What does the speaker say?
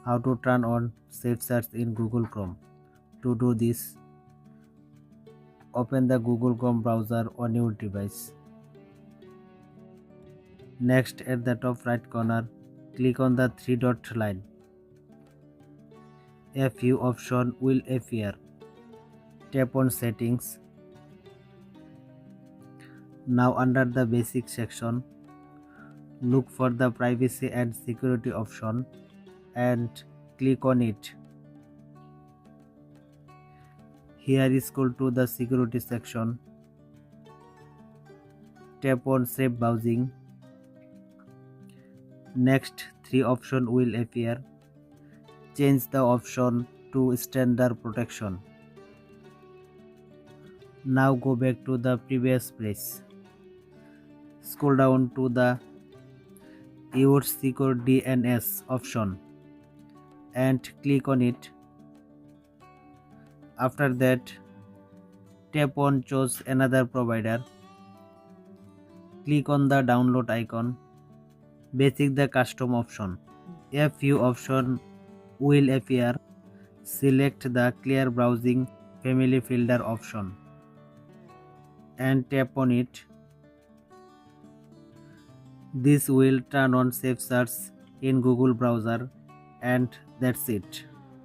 How to turn on SafeSearch in Google Chrome. To do this, open the Google Chrome browser on your device. Next, at the top right corner, click on the three-dot line. A few options will appear. Tap on Settings. Now under the Basic section, look for the Privacy and Security option and click on it. Here scroll to the Security section. Tap on Safe Browsing. Next, three options will appear. Change the option to Standard Protection. Now go back to the previous page. Scroll down to the Your Secure DNS option and click on it. After that, tap on Choose another provider. Click on the download icon. Basic the custom option. A few options will appear. Select the Clear Browsing Family Filter option and tap on it. This will turn on SafeSearch in Google browser, and that's it.